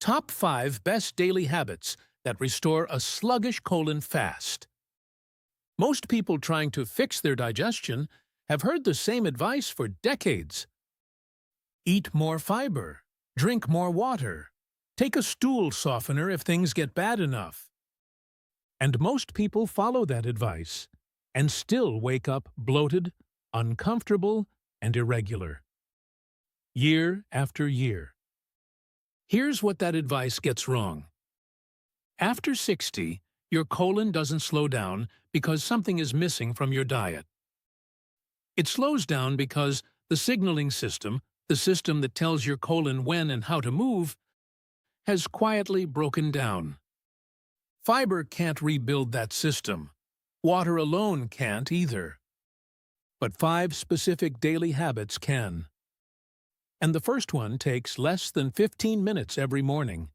Top 5 Best Daily Habits that Restore a Sluggish Colon Fast. Most people trying to fix their digestion have heard the same advice for decades. Eat more fiber. Drink more water. Take a stool softener if things get bad enough. And most people follow that advice and still wake up bloated, uncomfortable, and irregular. Year after year. Here's what that advice gets wrong. After 60, your colon doesn't slow down because something is missing from your diet. It slows down because the signaling system, the system that tells your colon when and how to move, has quietly broken down. Fiber can't rebuild that system. Water alone can't either. But 5 specific daily habits can. And the first one takes less than 15 minutes every morning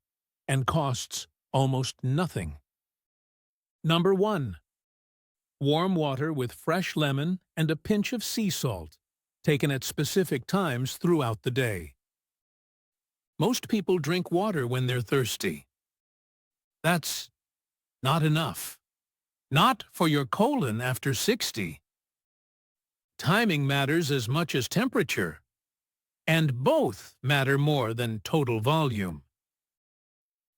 and costs almost nothing. Number 1. Warm water with fresh lemon and a pinch of sea salt, taken at specific times throughout the day. Most people drink water when they're thirsty. That's not enough. Not for your colon after 60. Timing matters as much as temperature. And both matter more than total volume.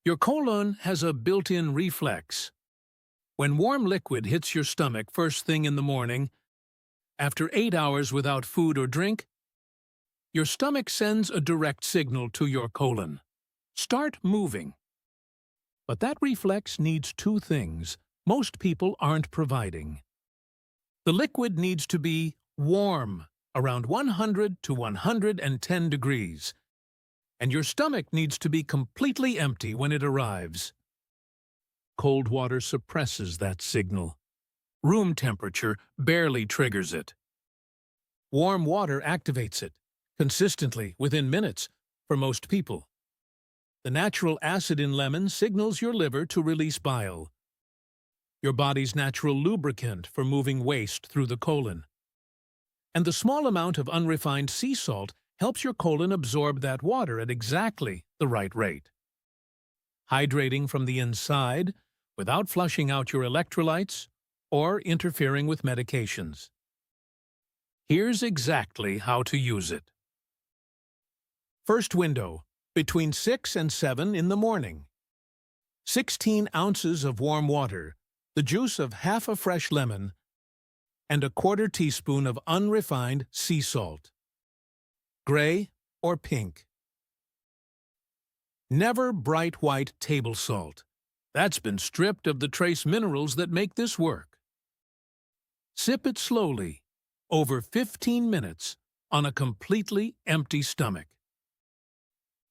Your colon has a built-in reflex. When warm liquid hits your stomach first thing in the morning, after 8 hours without food or drink, your stomach sends a direct signal to your colon. Start moving. But that reflex needs 2 things most people aren't providing. The liquid needs to be warm, around 100 to 110 degrees, and your stomach needs to be completely empty when it arrives. Cold water suppresses that signal. Room temperature barely triggers it. Warm water activates it, consistently within minutes, for most people. The natural acid in lemon signals your liver to release bile, your body's natural lubricant for moving waste through the colon. And the small amount of unrefined sea salt helps your colon absorb that water at exactly the right rate. Hydrating from the inside without flushing out your electrolytes or interfering with medications. Here's exactly how to use it. First window, between 6 and 7 in the morning. 16 ounces of warm water, the juice of half a fresh lemon, and a 1/4 teaspoon of unrefined sea salt. Gray or pink. Never bright white table salt. That's been stripped of the trace minerals that make this work. Sip it slowly, over 15 minutes, on a completely empty stomach.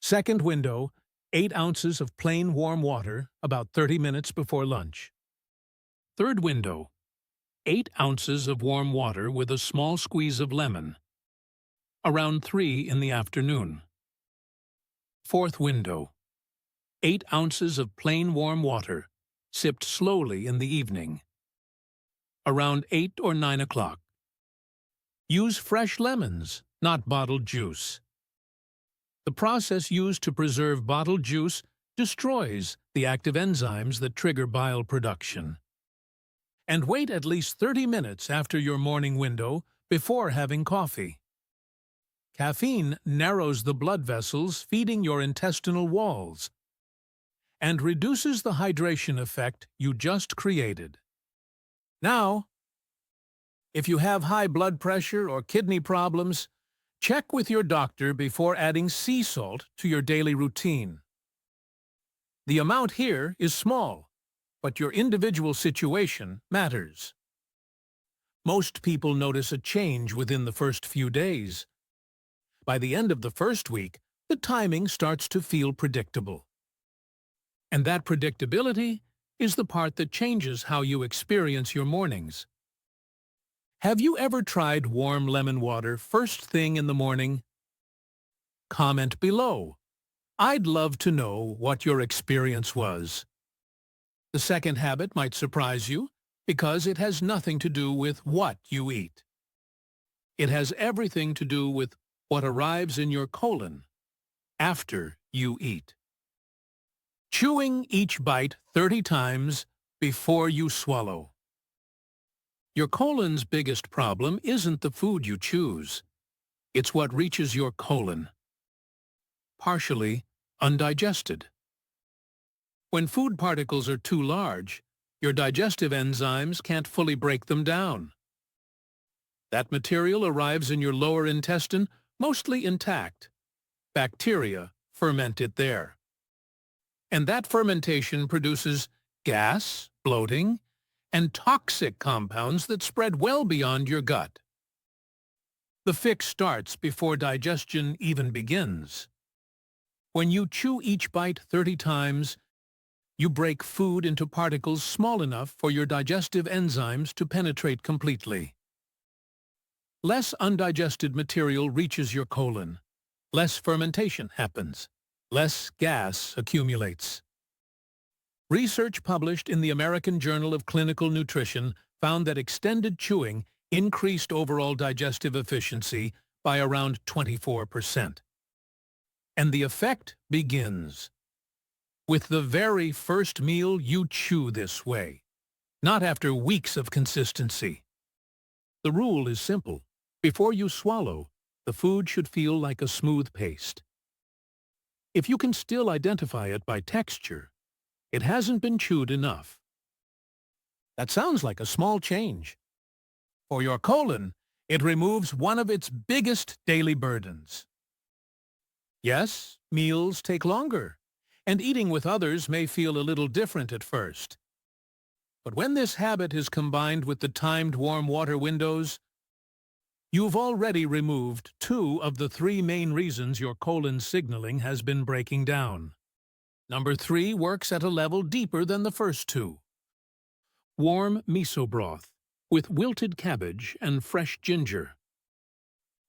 Second window, 8 ounces of plain warm water, about 30 minutes before lunch. Third window, 8 ounces of warm water with a small squeeze of lemon, around 3 in the afternoon. Fourth window, 8 ounces of plain warm water, sipped slowly in the evening, around 8 or 9 o'clock. Use fresh lemons, not bottled juice. The process used to preserve bottled juice destroys the active enzymes that trigger bile production. And wait at least 30 minutes after your morning window before having coffee. Caffeine narrows the blood vessels feeding your intestinal walls and reduces the hydration effect you just created. Now, if you have high blood pressure or kidney problems, check with your doctor before adding sea salt to your daily routine. The amount here is small, but your individual situation matters. Most people notice a change within the first few days. By the end of the first week, the timing starts to feel predictable. And that predictability is the part that changes how you experience your mornings. Have you ever tried warm lemon water first thing in the morning? Comment below. I'd love to know what your experience was. The second habit might surprise you because it has nothing to do with what you eat. It has everything to do with what arrives in your colon after you eat. Chewing each bite 30 times before you swallow. Your colon's biggest problem isn't the food you choose. It's what reaches your colon. Partially undigested. When food particles are too large, your digestive enzymes can't fully break them down. That material arrives in your lower intestine mostly intact. Bacteria ferment it there. And that fermentation produces gas, bloating, and toxic compounds that spread well beyond your gut. The fix starts before digestion even begins. When you chew each bite 30 times, you break food into particles small enough for your digestive enzymes to penetrate completely. Less undigested material reaches your colon. Less fermentation happens. Less gas accumulates. Research published in the American Journal of Clinical Nutrition found that extended chewing increased overall digestive efficiency by around 24%. And the effect begins with the very first meal you chew this way, not after weeks of consistency. The rule is simple. Before you swallow, the food should feel like a smooth paste. If you can still identify it by texture, it hasn't been chewed enough. That sounds like a small change. For your colon, it removes one of its biggest daily burdens. Yes, meals take longer, and eating with others may feel a little different at first. But when this habit is combined with the timed warm water windows, you've already removed 2 of the 3 main reasons your colon signaling has been breaking down. Number 3 works at a level deeper than the first 2. Warm miso broth with wilted cabbage and fresh ginger.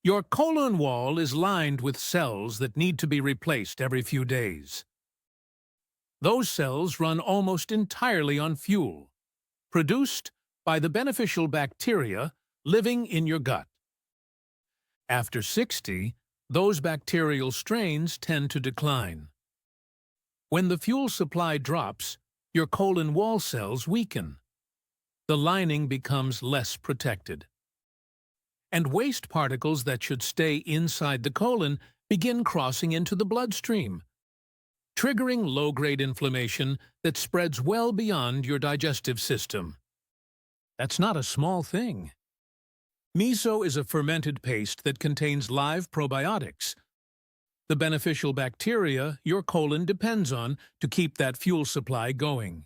Your colon wall is lined with cells that need to be replaced every few days. Those cells run almost entirely on fuel, produced by the beneficial bacteria living in your gut. After 60, those bacterial strains tend to decline. When the fuel supply drops, your colon wall cells weaken. The lining becomes less protected. And waste particles that should stay inside the colon begin crossing into the bloodstream, triggering low-grade inflammation that spreads well beyond your digestive system. That's not a small thing. Miso is a fermented paste that contains live probiotics, the beneficial bacteria your colon depends on to keep that fuel supply going.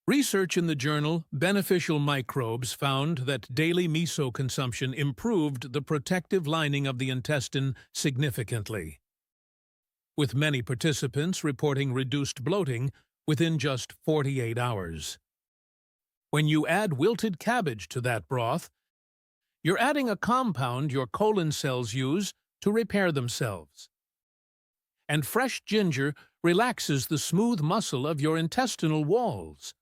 Research in the journal Beneficial Microbes found that daily miso consumption improved the protective lining of the intestine significantly, with many participants reporting reduced bloating within just 48 hours. When you add wilted cabbage to that broth, you're adding a compound your colon cells use to repair themselves. And fresh ginger relaxes the smooth muscle of your intestinal walls,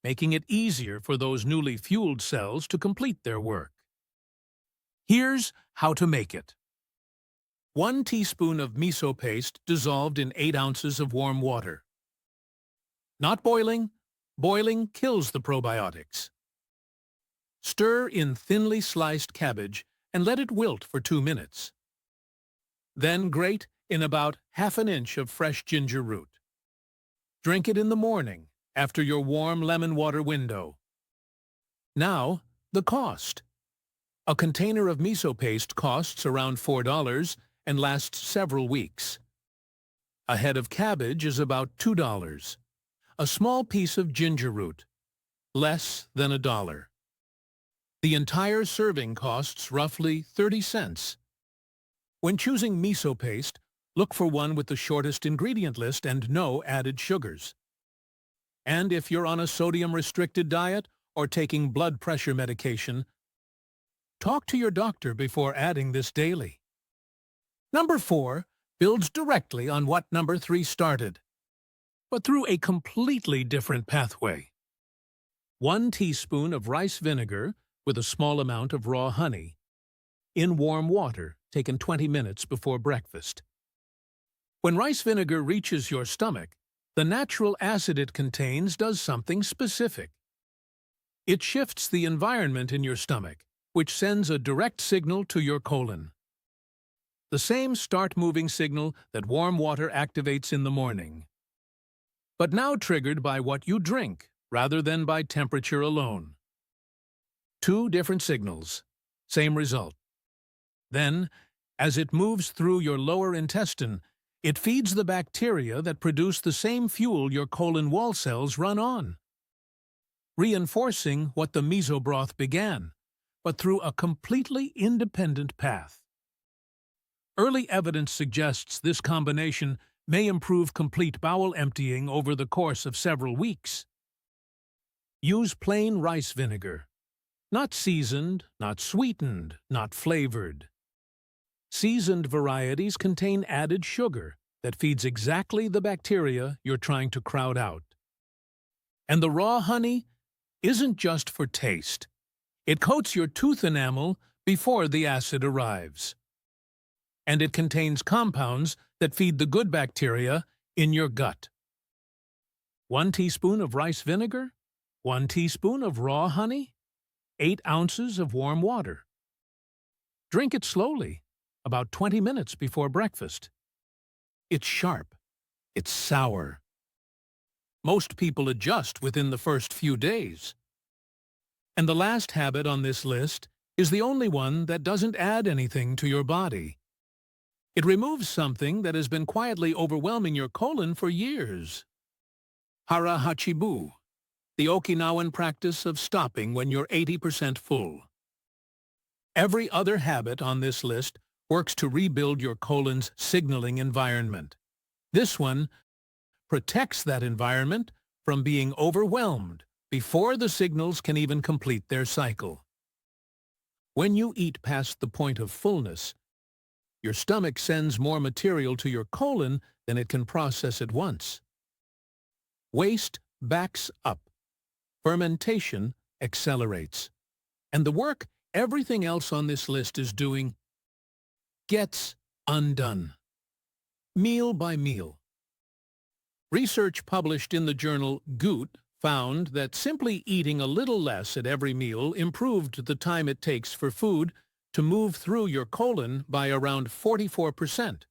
making it easier for those newly fueled cells to complete their work. Here's how to make it. 1 teaspoon of miso paste dissolved in 8 ounces of warm water. Not boiling. Boiling kills the probiotics. Stir in thinly sliced cabbage and let it wilt for 2 minutes. Then grate in about ½ an inch of fresh ginger root. Drink it in the morning after your warm lemon water window. Now, the cost. A container of miso paste costs around $4 and lasts several weeks. A head of cabbage is about $2. A small piece of ginger root, less than $1. The entire serving costs roughly 30 cents. When choosing miso paste, look for one with the shortest ingredient list and no added sugars. And if you're on a sodium-restricted diet or taking blood pressure medication, talk to your doctor before adding this daily. Number 4 builds directly on what number 3 started, but through a completely different pathway. 1 teaspoon of rice vinegar with a small amount of raw honey in warm water taken 20 minutes before breakfast. When rice vinegar reaches your stomach, the natural acid it contains does something specific. It shifts the environment in your stomach, which sends a direct signal to your colon. The same start-moving signal that warm water activates in the morning, but now triggered by what you drink rather than by temperature alone. Two different signals, same result. Then, as it moves through your lower intestine, it feeds the bacteria that produce the same fuel your colon wall cells run on, reinforcing what the miso broth began, but through a completely independent path. Early evidence suggests this combination may improve complete bowel emptying over the course of several weeks. Use plain rice vinegar. Not seasoned, not sweetened, not flavored. Seasoned varieties contain added sugar that feeds exactly the bacteria you're trying to crowd out. And the raw honey isn't just for taste. It coats your tooth enamel before the acid arrives. And it contains compounds that feed the good bacteria in your gut. 1 teaspoon of rice vinegar, 1 teaspoon of raw honey, 8 ounces of warm water. Drink it slowly, about 20 minutes before breakfast. It's sharp. It's sour. Most people adjust within the first few days. And the last habit on this list is the only one that doesn't add anything to your body. It removes something that has been quietly overwhelming your colon for years. Hara hachibu, the Okinawan practice of stopping when you're 80% full. Every other habit on this list works to rebuild your colon's signaling environment. This one protects that environment from being overwhelmed before the signals can even complete their cycle. When you eat past the point of fullness, your stomach sends more material to your colon than it can process at once. Waste backs up. Fermentation accelerates. And the work everything else on this list is doing gets undone. Meal by meal. Research published in the journal Gut found that simply eating a little less at every meal improved the time it takes for food to move through your colon by around 44%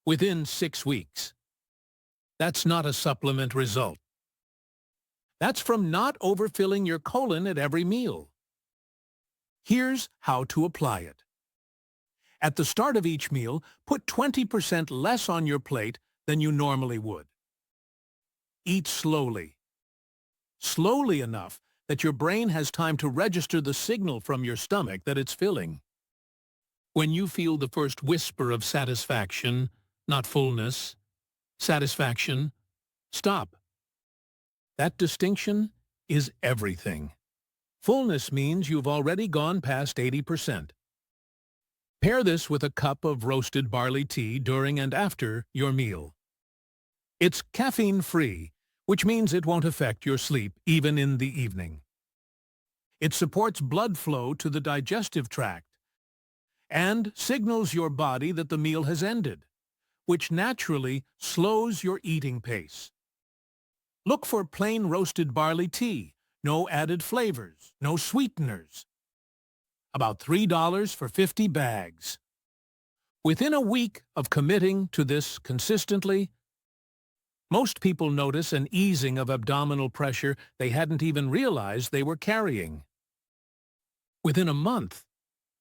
within 6 weeks. That's not a supplement result. That's from not overfilling your colon at every meal. Here's how to apply it. At the start of each meal, put 20% less on your plate than you normally would. Eat slowly. Slowly enough that your brain has time to register the signal from your stomach that it's filling. When you feel the first whisper of satisfaction, not fullness, satisfaction, stop. That distinction is everything. Fullness means you've already gone past 80%. Pair this with a cup of roasted barley tea during and after your meal. It's caffeine-free, which means it won't affect your sleep even in the evening. It supports blood flow to the digestive tract and signals your body that the meal has ended, which naturally slows your eating pace. Look for plain roasted barley tea, no added flavors, no sweeteners. About $3 for 50 bags. Within a week of committing to this consistently, most people notice an easing of abdominal pressure they hadn't even realized they were carrying. Within a month,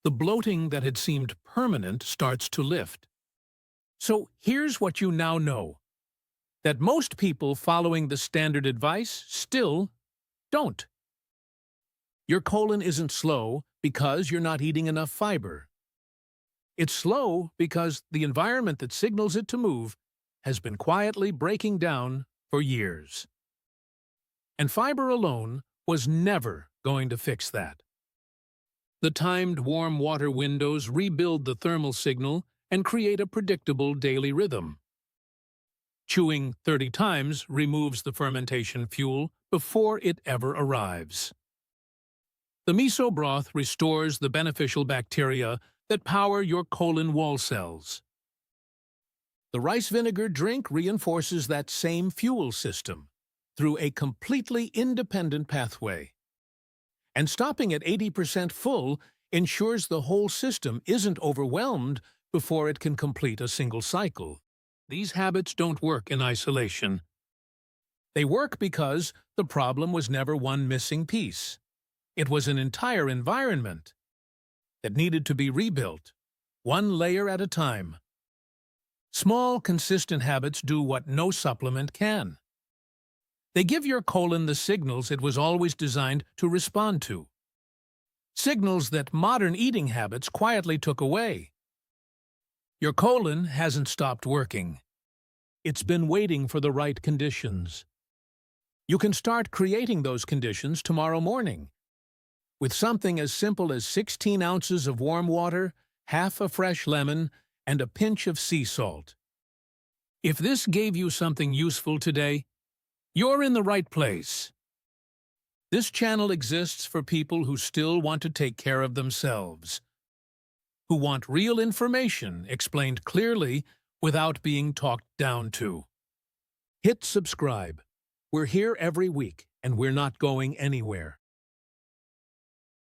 the bloating that had seemed permanent starts to lift. So here's what you now know: that most people following the standard advice still don't. Your colon isn't slow because you're not eating enough fiber. It's slow because the environment that signals it to move has been quietly breaking down for years. And fiber alone was never going to fix that. The timed warm water windows rebuild the thermal signal and create a predictable daily rhythm. Chewing 30 times removes the fermentation fuel before it ever arrives. The miso broth restores the beneficial bacteria that power your colon wall cells. The rice vinegar drink reinforces that same fuel system through a completely independent pathway. And stopping at 80% full ensures the whole system isn't overwhelmed before it can complete a single cycle. These habits don't work in isolation. They work because the problem was never one missing piece. It was an entire environment that needed to be rebuilt, one layer at a time. Small, consistent habits do what no supplement can. They give your colon the signals it was always designed to respond to. Signals that modern eating habits quietly took away. Your colon hasn't stopped working. It's been waiting for the right conditions. You can start creating those conditions tomorrow morning with something as simple as 16 ounces of warm water, half a fresh lemon, and a pinch of sea salt. If this gave you something useful today, you're in the right place. This channel exists for people who still want to take care of themselves, who want real information explained clearly without being talked down to. Hit subscribe. We're here every week, and we're not going anywhere.